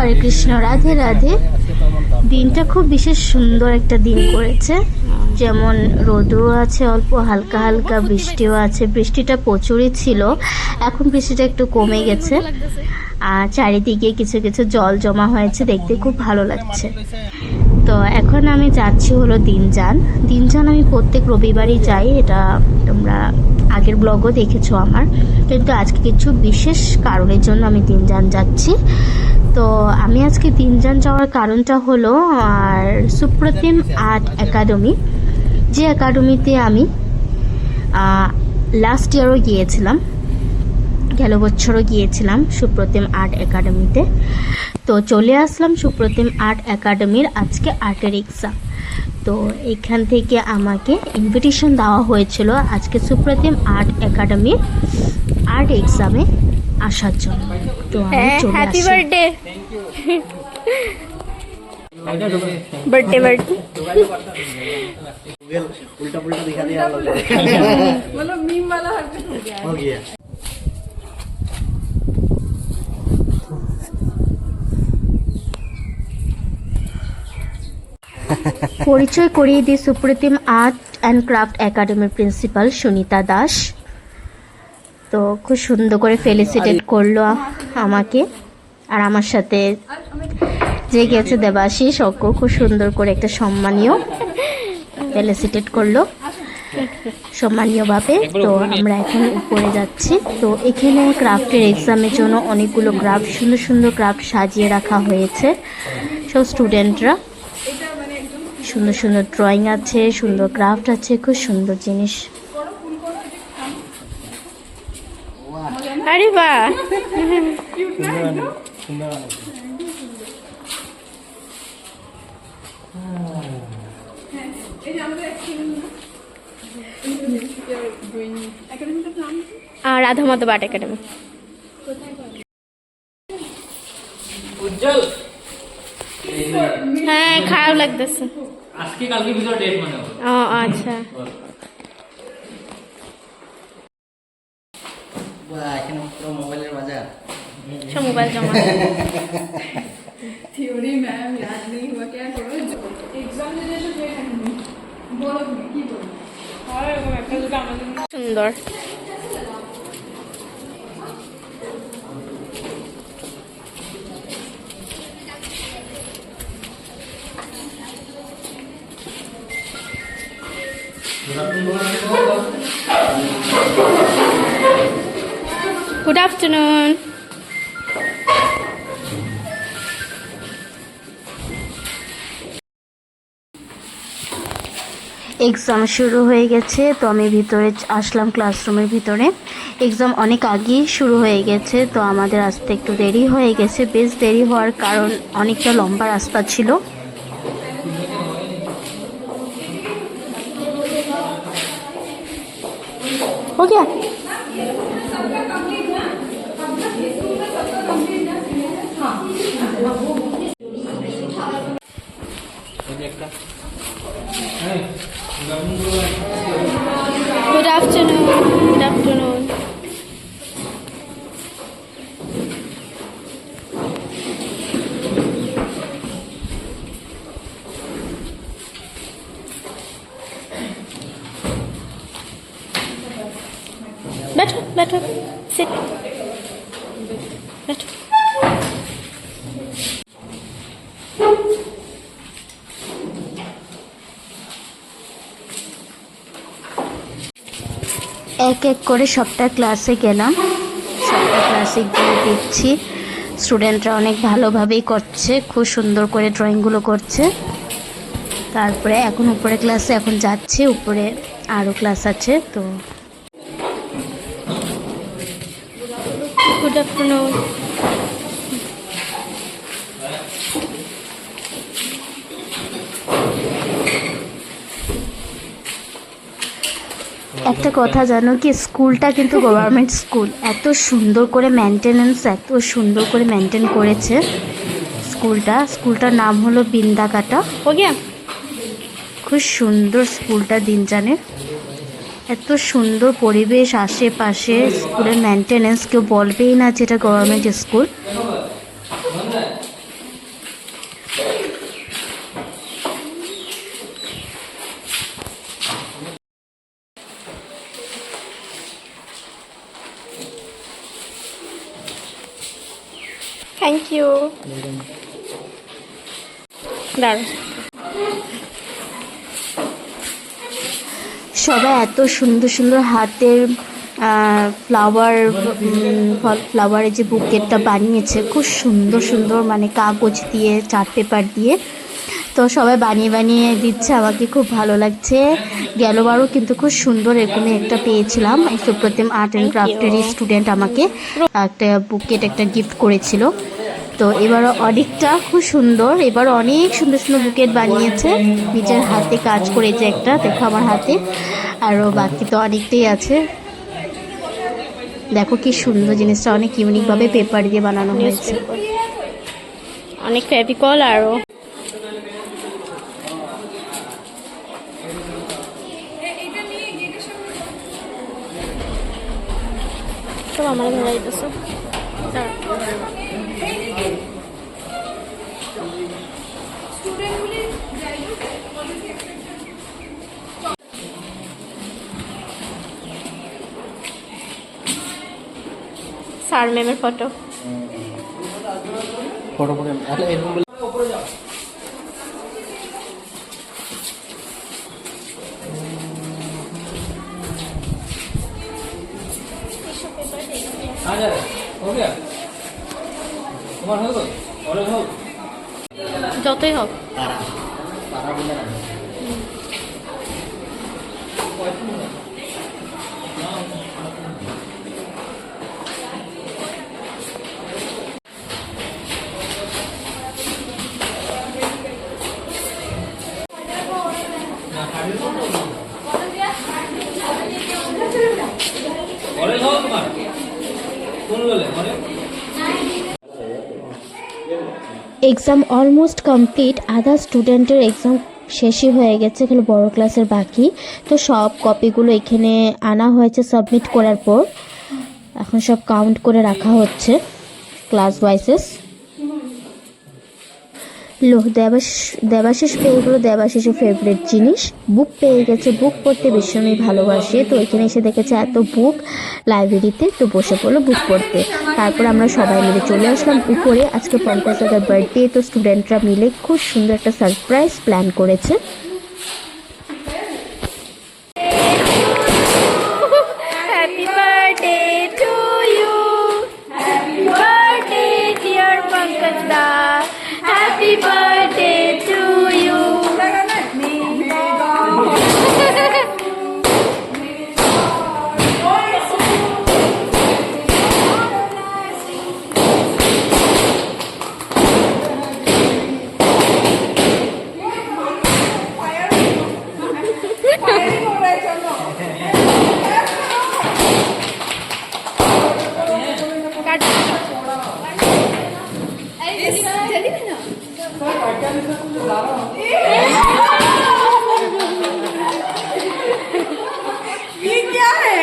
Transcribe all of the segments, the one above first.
হরে কৃষ্ণ, রাধে রাধে। দিনটা খুব বিশেষ সুন্দর একটা দিন করেছে, যেমন রোদও আছে, অল্প হালকা হালকা বৃষ্টিও আছে। বৃষ্টিটা প্রচুরই ছিল, এখন বৃষ্টিটা একটু কমে গেছে। আর চারিদিকে কিছু কিছু জল জমা হয়েছে, দেখতে খুব ভালো লাগছে। তো এখন আমি যাচ্ছি হলো দিনজান। আমি প্রত্যেক রবিবারই যাই, এটা তোমরা আগের ব্লগও দেখেছো আমার। কিন্তু আজকে কিছু বিশেষ কারণের জন্য আমি দিনজান যাচ্ছি। তো আমি আজকে দিনজান যাওয়ার কারণটা হলো আর সুপ্রতিম আর্ট একাডেমি, যে একাডেমিতে আমি লাস্ট ইয়ারও গিয়েছিলাম, গেল বছরও গিয়েছিলাম সুপ্রতিম আর্ট একাডেমিতে। তো চলে আসলাম সুপ্রতিম আর্ট একাডেমির আজকে আর্টের এক্সাম। তো এখান থেকে আমাকে ইনভিটেশন দেওয়া হয়েছিল আজকে সুপ্রতিম আর্ট একাডেমির আর্ট এক্সামে আসার জন্য। তো আমি চলে হ্যাপি আসি। বার্থডে बर्थडे बर्थडे उल्टा पुल्टा दिखा दिया मतलब मीम वाला हरकत हो गया। পরিচয় করিয়ে দিই, সুপ্রতিম আর্ট অ্যান্ড ক্রাফট একাডেমির প্রিন্সিপাল সুনিতা দাস। তো খুব সুন্দর করে ফেলিসিটেট করলো আমাকে, আর আমার সাথে যে গেছে দেবাশিস, ওকে খুব সুন্দর করে একটা সম্মানীয় ফেলিসিটেট করলো সম্মানীয়ভাবে। তো আমরা এখন উপরে যাচ্ছি। তো এখানে ক্রাফটের এক্সামের জন্য অনেকগুলো ক্রাফট, সুন্দর সুন্দর ক্রাফট সাজিয়ে রাখা হয়েছে। সব স্টুডেন্টরা, সুন্দর সুন্দর ড্রয়িং আছে, সুন্দর ক্রাফট আছে, খুব সুন্দর জিনিস। अरे वाह রাধা মাধব আর্ট একাডেমি। উজ্জ্বল, হ্যাঁ খারাপ লাগতেছে আজকে কালকে ভিতর ডেট মানে হবে। ও আচ্ছা, वाह এখানে পুরো মোবাইলের বাজার। সব মোবাইল জমা। थ्योरी मैम याद नहीं हुआ, क्या करो एग्जाम देने तो गए नहीं, बोलो তুমি কি বলো। আর এরকম একটা যদি আমাদের সুন্দর। Good afternoon. এক্সাম শুরু হয়ে গেছে, তো আমি ভিতরে আসলাম, ক্লাসরুমের ভিতরে। এক্সাম অনেক আগেই শুরু হয়ে গেছে, তো আমাদের আসতে একটু দেরি হয়ে গেছে। বেশ দেরি হওয়ার কারণ অনেকটা লম্বা রাস্তা ছিল। हो गया? Good afternoon. Good afternoon. बैठो बैठो, सिट, बैठो। এক এক করে সবটা ক্লাসে গেলাম, সবটা ক্লাসে গিয়ে দেখছি স্টুডেন্টরা অনেক ভালোভাবেই করছে, খুব সুন্দর করে ড্রয়িংগুলো করছে। তারপরে এখন উপরে ক্লাসে এখন যাচ্ছি, উপরে আরও ক্লাস আছে। তো Good afternoon. একটা কথা জানো কি, স্কুলটা কিন্তু গভর্নমেন্ট স্কুল, এত সুন্দর করে মেনটেনেন্স, এত সুন্দর করে মেনটেন করেছে স্কুলটার নাম হলো বিন্দাকাটা। हो गया? খুব সুন্দর স্কুলটা দিনজানের, এত সুন্দর পরিবেশ আশেপাশে, স্কুলের মেনটেনেন্স কেউ বলবেই না যেটা গভর্নমেন্ট স্কুল। Thank you. দাঁড়ান, সবাই এত সুন্দর সুন্দর হাতের ফ্লাওয়ারের যে বুকেটটা বানিয়েছে, খুব সুন্দর সুন্দর, মানে কাগজ দিয়ে, চার্ট পেপার দিয়ে। তো সবাই বানিয়ে বানিয়ে দিচ্ছে, আমাকে খুব ভালো লাগছে। গেলবারও কিন্তু খুব সুন্দর এরকমই একটা পেয়েছিলাম। সুপ্রতিম আর্ট অ্যান্ড ক্রাফটেরই স্টুডেন্ট আমাকে একটা বুকেট, একটা গিফট করেছিল। তো এবারও অনেকটা খুব সুন্দর, এবার অনেক সুন্দর সুন্দর বুকেট বানিয়েছে নিজের হাতে কাজ করে। যে একটা দেখো আমার হাতে, আরও বাকি তো অনেকটাই আছে। দেখো কি সুন্দর জিনিসটা, অনেক ইউনিকভাবে পেপার দিয়ে বানানো হয়েছে। অনেক ফেভিকল আরও সব আমার ভালো লাগতেছে। স্যার ম্যামের ফটো। ফটো ফটো এরকম বলে आ जा हो गया তোমার হলো অনেক হোক যতই হোক। পারা পারা বলে না অনেক হোক তোমার কোন বলে অনেক এক্সাম অলমোস্ট কমপ্লিট, আধা স্টুডেন্টের এক্সাম শেষই হয়ে গেছে, এখানে বড় ক্লাসের বাকি। তো সব কপিগুলো এখানে আনা হয়েছে সাবমিট করার পর, এখন সব কাউন্ট করে রাখা হচ্ছে ক্লাস ওয়াইজেস। দেবাশিস পেয়ে গেলো দেবাশিসের ফেভারিট জিনিস, বুক পেয়ে গেছে। বুক পড়তে ভীষণই ভালোবাসে, তো এখানে এসে দেখেছে এত বুক লাইব্রেরিতে, তো বসে পড়লো বুক পড়তে। তারপর আমরা সবাই মিলে চলে আসলাম উপরে। আজকে 50 টাকার বার্থডে, তো স্টুডেন্টরা মিলে খুব সুন্দর একটা সারপ্রাইজ প্ল্যান করেছে। Happy birthday to you, happy birthday dear Pankaj da, happy birthday to you. ये क्या है?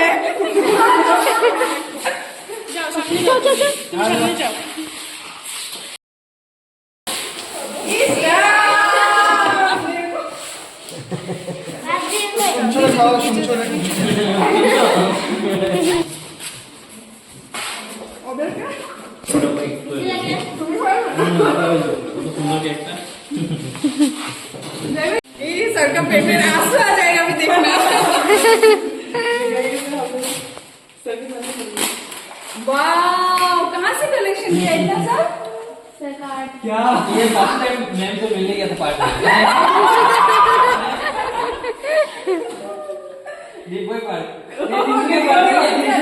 ये सर का पेट में आंसू आ जाएगा अभी देखना। वाओ, कहाँ से कलेक्शन किया इतना सब? क्या ये फर्स्ट टाइम मैम से मिलने गया था पार्टी ये कोई पार्टी ये किसके पार्टी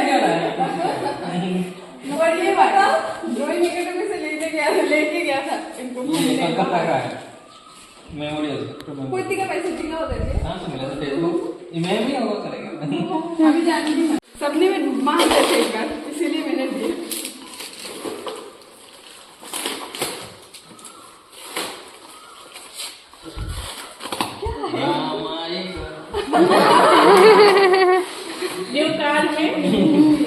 क्या और ये बताओ, ड्राइंग एकेडमी से लेके गया था इनको घूमने। कब तक है मेमोरियल कोई का पैसे दिया होता है हाँ तो मिला था फेसबुक ईमेल भी होगा करेगा अभी जानती हूँ। सबने में मांग थे एक बार, इसीलिए मैंने दिया। न्यू कार में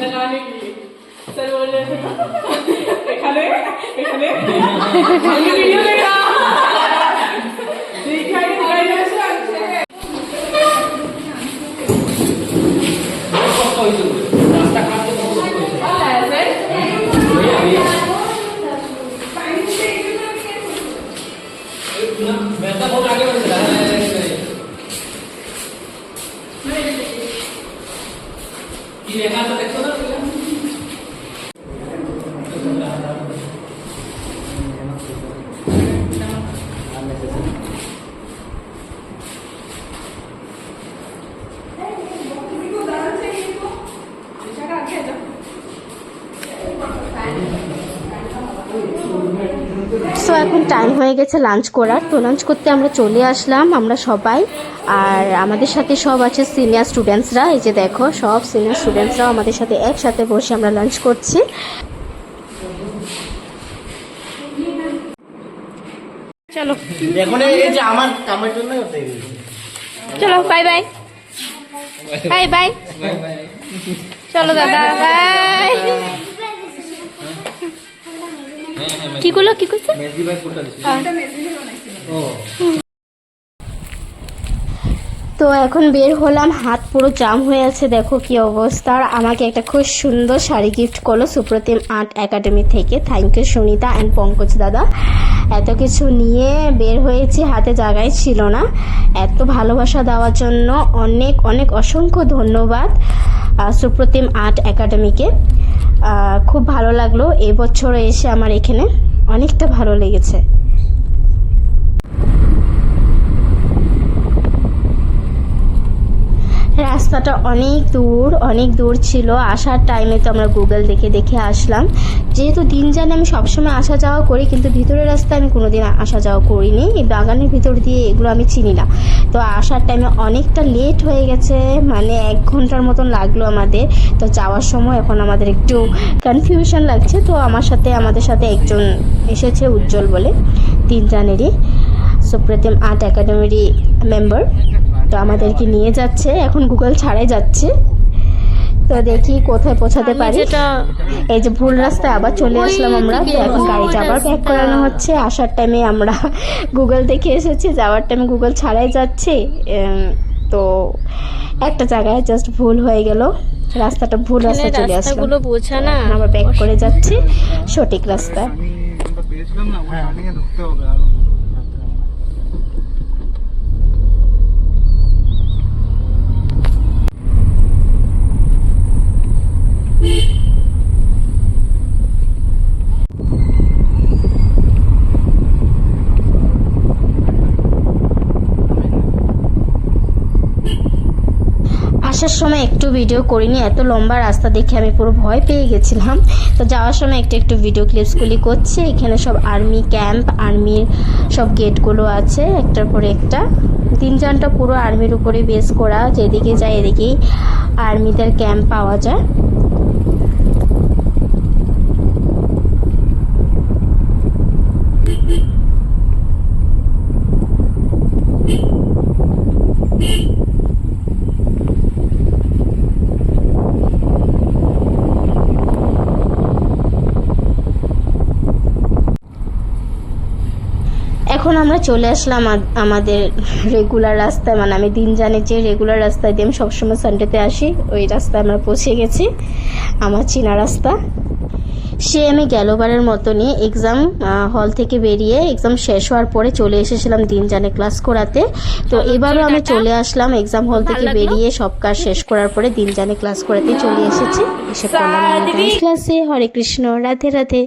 लगाने के लिए सर बोल रहे थे एखाने वीडियो देखा रास्ता काट Unnecessary. সো এখন টাইম হয়ে গেছে লাঞ্চ করার। তো লাঞ্চ করতে আমরা চলে আসলাম আমরা সবাই। আর আমাদের সাথে সব আছে সিনিয়র স্টুডেন্টসরা। এই যে দেখো সব সিনিয়র স্টুডেন্টসরাও আমাদের সাথে একসাথে বসে আমরা লাঞ্চ করছি। চলো দেখো না এই যে আমার কামের জন্য করতে গেছি। চলো বাই বাই বাই বাই চলো দাদা বাই কি করলো কি করছে মেজি ভাই কোনটা দিছি ও তো এখন বের হলাম, হাত পুরো জাম হয়ে আছে, দেখো কি অবস্থা। আর আমাকে একটা খুব সুন্দর শাড়ি গিফট করলো সুপ্রতিম আর্ট একাডেমি থেকে। Thank you Sunita and Pankaj dada. এত কিছু নিয়ে বের হয়েছি, হাতে জায়গায় ছিল না। এত ভালোবাসা দেওয়ার জন্য অনেক অনেক অসংখ্য ধন্যবাদ সুপ্রতিম আর্ট একাডেমিকে। খুব ভালো লাগলো এবছর এসে আমার এখানে, অনেকটা ভালো লেগেছে। রাস্তাটা অনেক দূর ছিল। আসার টাইমে তো আমরা গুগল দেখে দেখে আসলাম। যেহেতু দিন জানে আমি সবসময় আসা যাওয়া করি, কিন্তু ভিতরের রাস্তায় আমি কোনোদিন আসা যাওয়া করিনি। এই বাগানের ভিতর দিয়ে এগুলো আমি চিনি না। তো আসার টাইমে অনেকটা লেট হয়ে গেছে, মানে 1 ঘন্টার মতন লাগলো আমাদের। তো যাওয়ার সময় এখন আমাদের একটু কনফিউশন লাগছে। তো আমাদের সাথে একজন এসেছে উজ্জ্বল বলে, 3 জানেরই সুপ্রতিম আর্ট একাডেমিরই মেম্বার। তো আমাদেরকে নিয়ে যাচ্ছে, এখন গুগল ছাড়াই যাচ্ছে। তো দেখি কোথায় পৌঁছাতে পারি। এই যে ভুল রাস্তায় আবার চলে আসলাম আমরা। তো এখন গাড়িটা আবার ব্যাক করানো হচ্ছে। আসার টাইমে আমরা গুগল দেখে এসেছি, যাওয়ার টাইমে গুগল ছাড়াই যাচ্ছে। তো একটা জায়গায় জাস্ট ভুল হয়ে গেল, রাস্তাটা ভুল রাস্তায় চলে আসলাম। বোঝা না আবার ব্যাক করে যাচ্ছি সঠিক রাস্তায়। পেয়েছিলাম না ওই টার্নিং এ ঢুকতে হবে আর আসার সময় একটু ভিডিও করিনি, এত লম্বা রাস্তা দেখে আমি পুরো ভয় পেয়ে গেছিলাম। তো যাওয়ার সময় একটু ভিডিও ক্লিপসগুলি করছি। এখানে সব আর্মি ক্যাম্প, আর্মির সব গেটগুলো আছে একটার পরে একটা। 3 জানটা পুরো আর্মির উপরে বেস করা, যেদিকে যায় এদিকেই আর্মিদের ক্যাম্প পাওয়া যায়। এখন আমরা চলে আসলাম আমাদের রেগুলার রাস্তায়, মানে আমি দিন জানি যে রেগুলার রাস্তায় দিয়ে আমি সবসময় সানডেতে আসি, ওই রাস্তায় আমরা পৌঁছে গেছি, আমার চেনা রাস্তা। সে আমি গেলবারের মতনই এক্সাম হল থেকে বেরিয়ে এক্সাম শেষ হওয়ার পরে চলে এসেছিলাম দিন জানে ক্লাস করাতে। তো এবারও আমি চলে আসলাম এক্সাম হল থেকে বেরিয়ে সব কাজ শেষ করার পরে দিন জানে ক্লাস করাতে চলে এসেছি। এসে পড়লাম ক্লাসে। হরে কৃষ্ণ, রাধে রাধে।